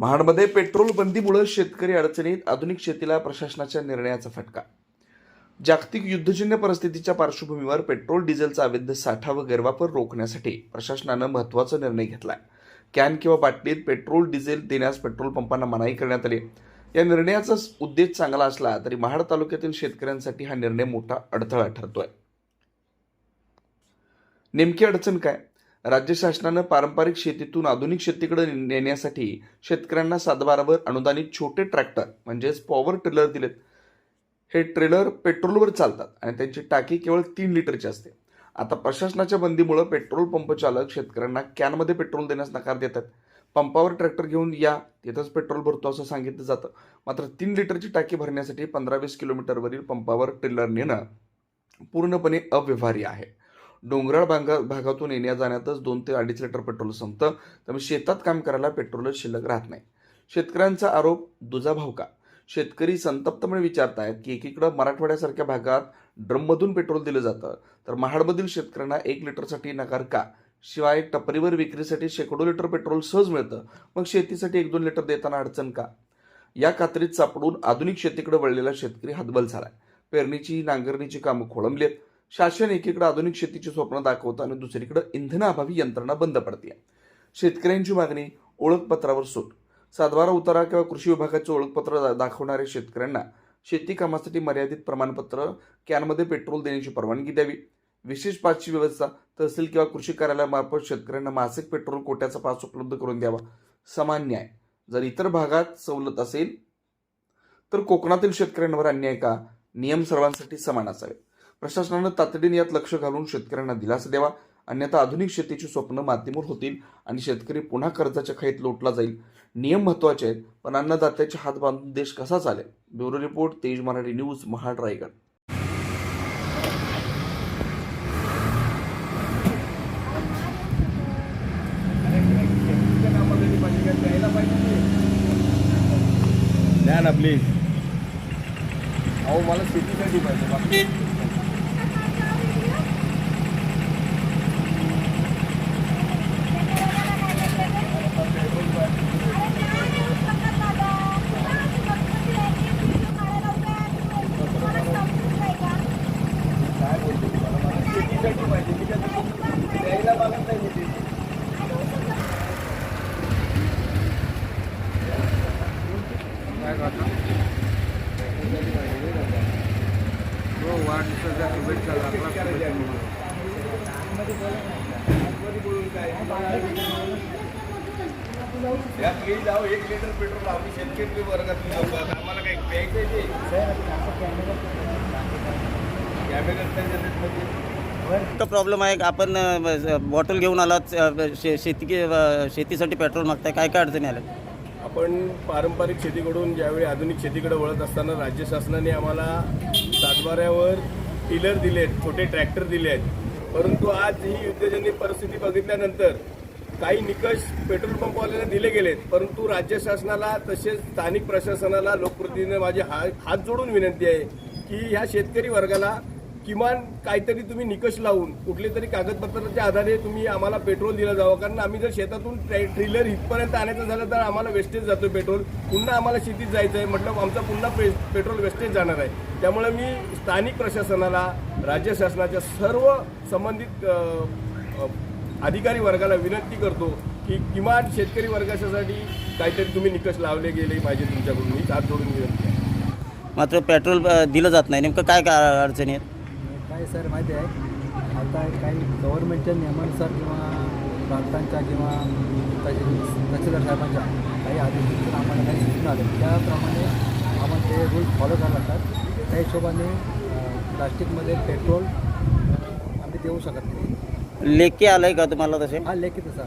महाडमध्ये पेट्रोल बंदीमुळे शेतकरी अडचणीत, आधुनिक शेतीला प्रशासनाच्या निर्णयाचा फटका. जागतिक युद्धजन्य परिस्थितीच्या पार्श्वभूमीवर पेट्रोल डिझेलचा अवैध साठा व गैरवापर रोखण्यासाठी प्रशासनानं महत्त्वाचा निर्णय घेतलाय. कॅन किंवा बाटलीत पेट्रोल डिझेल देण्यास पेट्रोल पंपांना मनाई करण्यात आली. या निर्णयाचा उद्देश चांगला असला तरी महाड तालुक्यातील शेतकऱ्यांसाठी हा निर्णय मोठा अडथळा ठरतोय. नेमकी अडचण काय? राज्य शासनानं पारंपरिक शेतीतून आधुनिक शेतीकडे नेण्यासाठी शेतकऱ्यांना 7/12वर अनुदानित छोटे ट्रॅक्टर म्हणजेच पॉवर ट्रेलर दिलेत. हे ट्रेलर पेट्रोलवर चालतात आणि त्यांची टाकी केवळ 3 लिटरची असते. आता प्रशासनाच्या बंदीमुळे पेट्रोल पंप चालक शेतकऱ्यांना कॅनमध्ये पेट्रोल देण्यास नकार देतात. पंपावर ट्रॅक्टर घेऊन या, तिथंच पेट्रोल भरतो असं सांगितलं जातं. मात्र 3 लिटरची टाकी भरण्यासाठी 15-20 किलोमीटरवरील पंपावर ट्रेलर नेणं पूर्णपणे अव्यवहार्य आहे. डोंगराळ भागातून येण्या जाण्यातच 2 ते 2.5 लिटर पेट्रोल संपतं, त्यामुळे शेतात काम करायला पेट्रोलच शिल्लक राहत नाही. शेतकऱ्यांचा आरोप, दुजाभाव का? शेतकरी संतप्तपणे विचारतायत की एकीकडे मराठवाड्यासारख्या भागात ड्रममधून पेट्रोल दिलं जातं, तर महाडमधील शेतकऱ्यांना 1 लिटरसाठी नकार का? शिवाय टपरीवर विक्रीसाठी शेकडो लिटर पेट्रोल सहज मिळतं, मग शेतीसाठी 1-2 लिटर देताना अडचण का? या कात्रीत सापडून आधुनिक शेतीकडे वळलेला शेतकरी हतबल झालाय. पेरणीची, नांगरणीची कामं खोळंबलीत. शासन एकीकडे आधुनिक शेतीची स्वप्न दाखवतं आणि दुसरीकडे इंधनाअभावी यंत्रणा बंद पडते. शेतकऱ्यांची मागणी, ओळखपत्रावर सूट. 7/12 उतारा किंवा कृषी विभागाचे ओळखपत्र दाखवणाऱ्या शेतकऱ्यांना शेती कामासाठी मर्यादित प्रमाणपत्र, कॅनमध्ये पेट्रोल देण्याची परवानगी द्यावी. विशेष पासची व्यवस्था, तहसील किंवा कृषी कार्यालयामार्फत शेतकऱ्यांना मासिक पेट्रोल कोट्याचा पास उपलब्ध करून द्यावा. समान न्याय. जर इतर भागात सवलत असेल तर कोकणातील शेतकऱ्यांवर अन्याय का? नियम सर्वांसाठी समान असावे. प्रशासनानं तातडीने यात लक्ष घालून शेतकऱ्यांना दिलासा द्यावा, अन्यथा आधुनिक शेतीची स्वप्न मातीमोल होतील आणि शेतकरी पुन्हा कर्जाच्या खाईत लोटला जाईल. नियम महत्त्वाचे आहेत, पण अन्नदात्याचे हात बांधून देश कसा चालेल? ब्युरो रिपोर्ट, तेज मराठी न्यूज, महाड, रायगड. द्या ना प्लीज. अहो मला शेतीसाठी पाहिजे बाकी. शेतीसाठी पाहिजे, द्यायला मागत नाही मी. काय करता? वाढदिवसाच्या शुभेच्छा या प्लीज. जाऊ 1 लिटर पेट्रोल आम्ही शेतकरी वर्गातून जाऊ. आम्हाला काही प्यायचं आहे तो प्रॉब्लेम आहे. आपण बॉटल घेऊन आलात, शेतीसाठी पेट्रोल मागताय, काय काय अडचणी आल्या? आपण पारंपरिक शेतीकडून ज्यावेळी आधुनिक शेतीकडे वळत असताना राज्य शासनाने आम्हाला 7/12वर टिलर दिले आहेत, छोटे ट्रॅक्टर दिले आहेत. परंतु आज ही युद्धजन्य परिस्थिती बघितल्यानंतर काही निकष पेट्रोल पंपवाल्यांना दिले गेलेत, परंतु राज्य शासनाला तसेच स्थानिक प्रशासनाला, लोकप्रतिनिधींना माझे हात जोडून विनंती आहे की ह्या शेतकरी वर्गाला किमान काहीतरी तुम्ही निकष लावून कुठले तरी कागदपत्राच्या आधारे तुम्ही आम्हाला पेट्रोल दिलं जावं. कारण आम्ही जर शेतातून ट्रेलर इथपर्यंत आणायचं झालं तर आम्हाला वेस्टेज जातो पेट्रोल. पुन्हा आम्हाला शेतीत जायचं आहे म्हटलं आमचा पुन्हा पेट्रोल वेस्टेज जाणार आहे. त्यामुळे मी स्थानिक प्रशासनाला, राज्य शासनाच्या सर्व संबंधित अधिकारी वर्गाला विनंती करतो की किमान शेतकरी वर्गासाठी काहीतरी तुम्ही निकष लावले गेले पाहिजे. तुमच्याकडून मी हात जोडून विनंती आहे. मात्र पेट्रोल दिलं जात नाही, नेमकं काय काय अडचणी आहेत? काय सर माहिती आहे, आता काही गव्हर्नमेंटच्या नियमानुसार किंवा प्रांतांच्या किंवा तहसीलदार साहेबांच्या काही आदेशातून आम्हाला काही सूचना आल्या, त्याप्रमाणे आम्हाला ते रूल फॉलो करावे लागतात. त्या हिशोबाने प्लास्टिकमध्ये पेट्रोल आम्ही देऊ शकत नाही. लेखी आलं आहे का तुम्हाला तसे? हा लेखी तसा